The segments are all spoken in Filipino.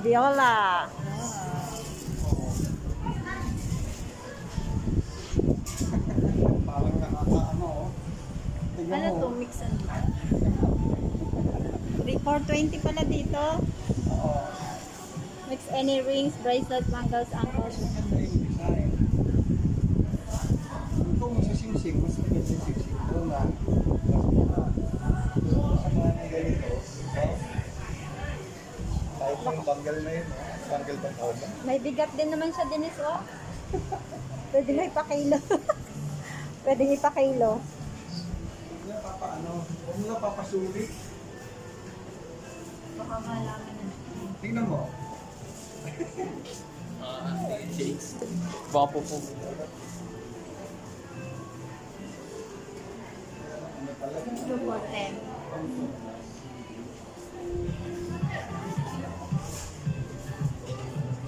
Viola. Parang nakakaano, oh. Tingnan Ano mo. to? Mix and match. 420 pala dito. Oo. Mix any rings, bracelet, bangles, ankles. Maganda yung design. Kung sa singsing, mas maganda yung singsing. Doon na. Mas mura. Sa mga ng ganito, oh. Kahit yung banggal na yun, oh. Banggal pang tawag. May bigat din naman siya, Denise, oh. Pwede na ipakilo. Pwede ipakilo. Huwag na papaano, huwag mo na papasulit. Baka malaman na. Tingnan mo. Shakes. Baka po po. Ano talaga? 2 for 10.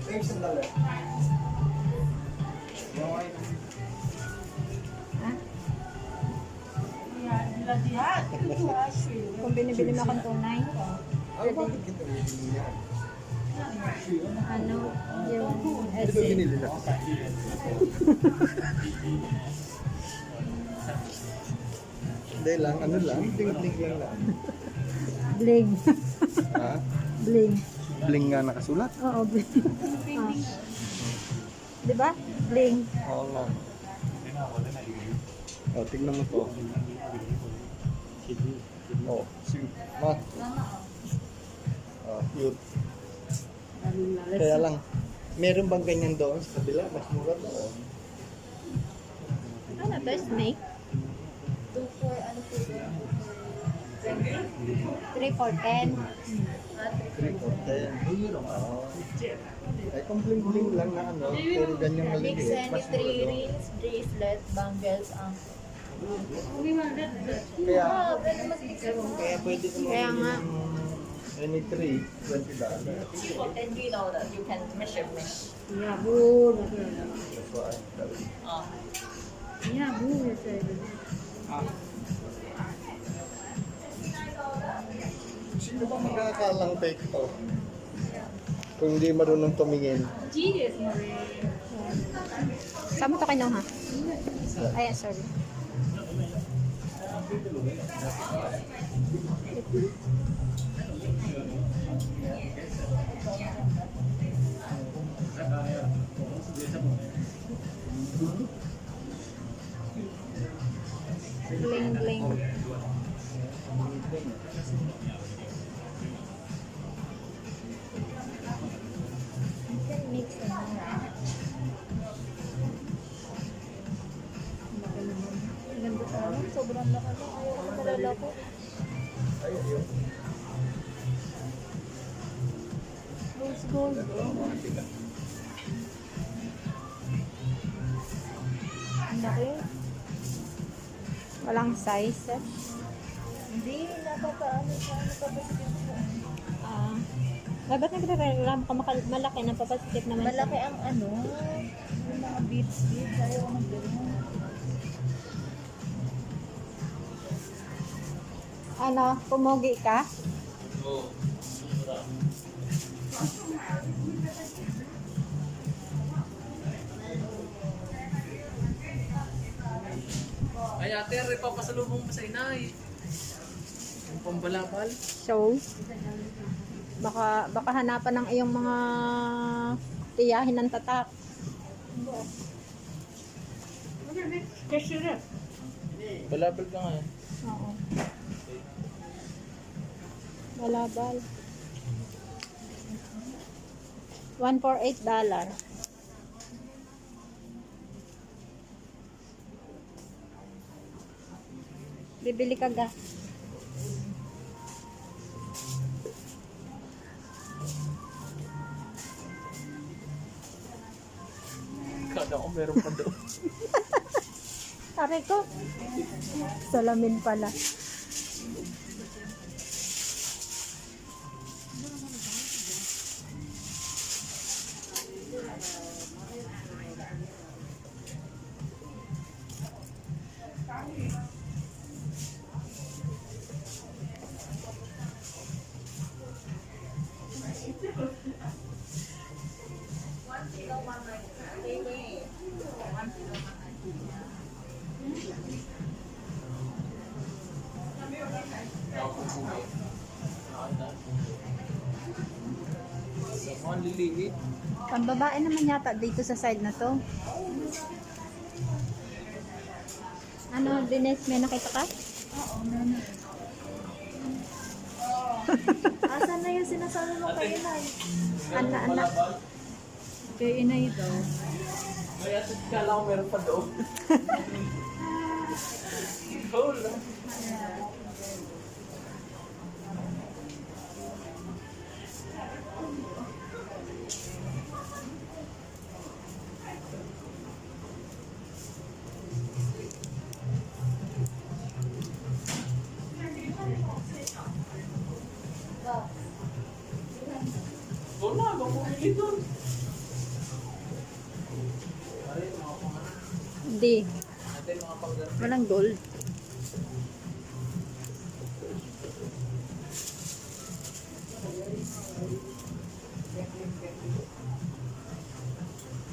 Tingnan sandali. Yung ay, Ha? Yan, dilat. Kung binibili mo akong tunay, ay, bakit kita binili yan? ano, yung Hindi ba binili na? Hindi lang, ano lang, ting-ting lang. bling. Ha? Bling. Bling nga nakasulat. Oo, bling. Ah. Di ba? Bling. Oo nga. Oh, tingnan mo to. Oh, cute. Ma. Oh, cute. Kaya lang, meron bang ganyan doon sa kabila? Mas mura doon. Ano, best make? 2 for ano po doon? 3 for 10. 3 for 10. Oh. Ay, kung bling-bling lang na ano, pero ganyan Mix maliliit, and mas mura 3 doon. rings, bracelet, bangles, Kaya, pwede mag-mix and kaya pwede ko Kaya nga. any 3, $20. And you know that you can measure. Yeah, boo. That's why. Oh. Yeah, boo. Sino ba magkakalang fake to? Kung hindi marunong tumingin. Genius mo rin. Saan mo ito kinuha? Ay, sorry. Bling, bling. Mix and match. Ang ganda sa amin. Sobrang laki na. Ayaw ko malala ko. Ay, ayun. Rose gold. Ang laki. Walang size. Hindi, napapaano siya, napapasikip siya. Ah. Ba't nagre-relam ka malaki na papasikip naman siya? Malaki ang ano, yung mga beads, ayaw ko mag-gano'n. Ano, pumugi ka? Oo. Ay ate, ipapasalubong mo sa inay. Yung pambalabal. So, baka hanapan ng iyong mga tiyahin ng tatak. Balabal ka nga. Oo. Balabal. $148. Bibili ka ga. Kada ko meron pa doon. Aray ko. Salamin pala. Mga liliit. Pambabae naman yata dito sa side na to. Ano, Dines, may nakita ka? Oo, meron. Asan na yung sinasabi mo kay Inay? Anak. Kay Inay daw. May asit kala ko meron pa doon. Ikaw lang. Doon na, bang pumili doon. Pare, mga pangalan. Hindi. Natin mga panggaran. Walang gold.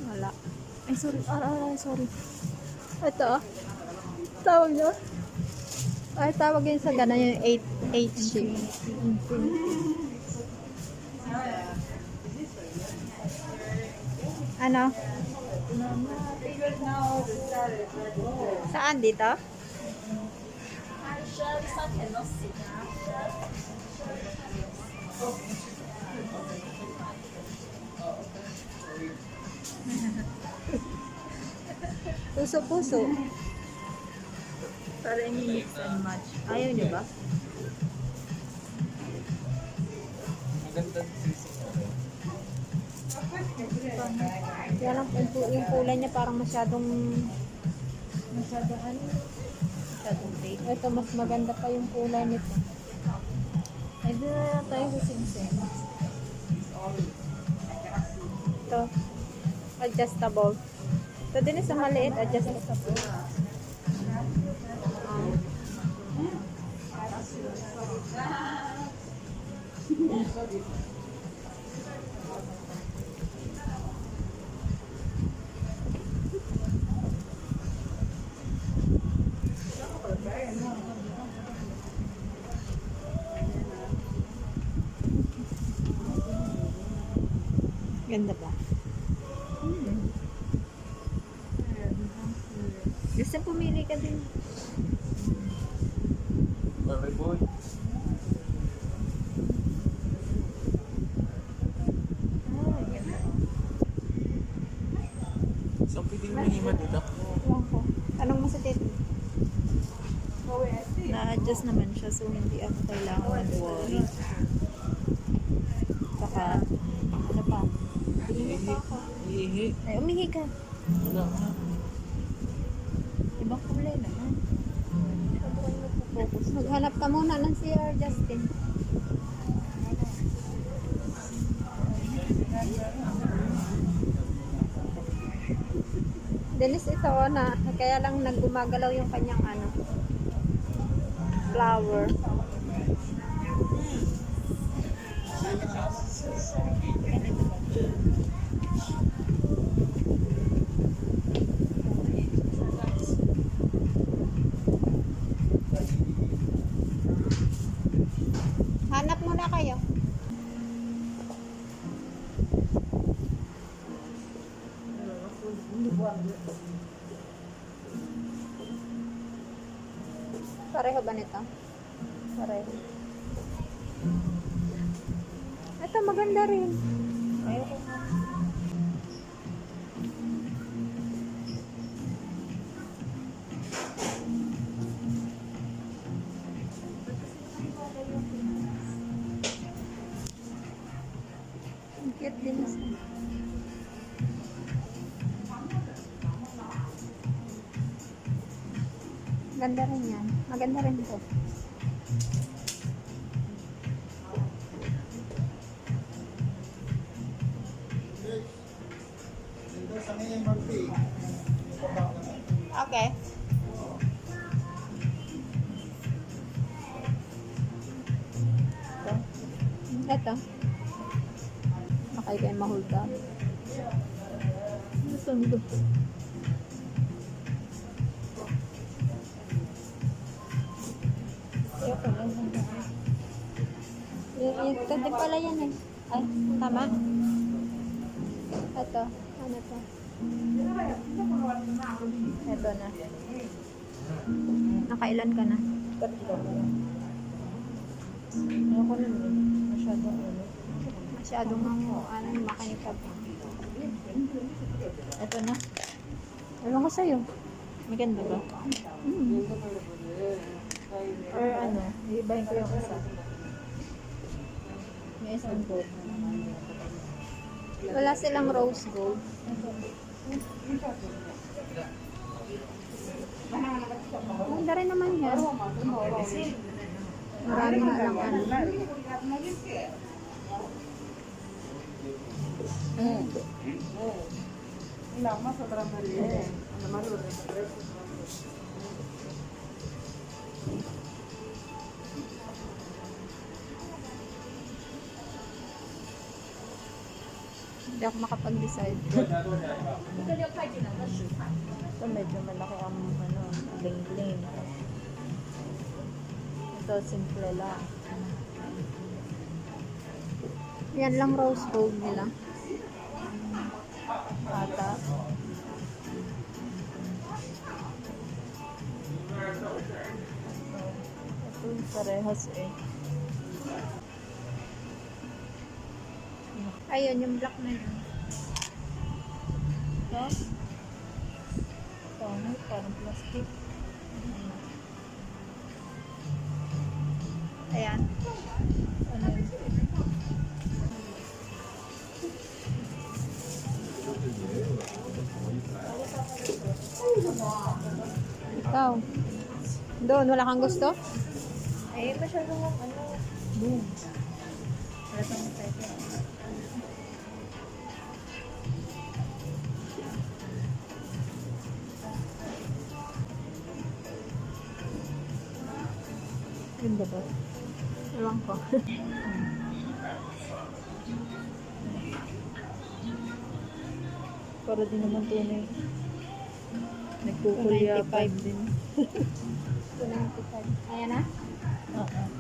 Wala. Ay, sorry. Sorry. Ito ah. Tawag nyo? Ay, tawag yun sa gana yung 8 sheep. Ano? Saan dito? Puso-puso. Para ini-mix and match. Ayaw niyo ba? Maganda sisig. Kaya lang yung kulay niya parang masyadong ano? Masyadong fake. ito mas maganda pa yung kulay nito. Ay, doon na lang tayo sa singsing. Ito. Adjustable. Ito din sa maliit, adjustable. Ganda ba? Gusto pumili ka din. Pare boy. Saan pwedeng minima dito? Ewan ko. Anong masakit? Na-adjust naman siya so hindi ako kailangan mag-worry. Saka, ano pa? Ihi. Ay, umihi ka. Wala na. Ibang kulay naman. Focus. Maghanap ka muna ng CR, Justin. Dennis, ito na. Kaya lang naggumagalaw yung kanyang ano, flower. Hanap muna kayo. Pareho ba nito? Pareho. Ito maganda rin. Ayoko nga. Ang cute din. Ganda rin yan. Maganda rin ito. Dito sa ngayon, Murphy. Okay. Ito. Makay kayo mahulda. Gusto mo. Ito din pala yan eh. Ay, tama. Ito. Ano to? Ito na. Nakailan ka na? Tatlo. Ayoko na nun. Masyadong ano. Masyadong makinikab. Ito na. Ewan ko sa'yo. Maganda ba? Or ano, iibahin ko yung isa. May isang gold. Wala silang rose gold. Maganda rin naman yan. Marami na lang ano. Hindi ako makapag-decide. Ito medyo malaki ang ano, bling-bling. Ito simple lang. Yan lang rose gold nila. Ata. Ito yung parehas eh. Ayun, yung black na yun. Ito. Ito, ano, parang plastic. Ayan. Ano yun? Ikaw. Doon, wala kang gusto? Eh, masyadong ano. Boom. Wala pang pwede. Ganda ba? Ewan ko. Para din naman tunay. Nagkukulyapan din. 295. Ayan na? Oo.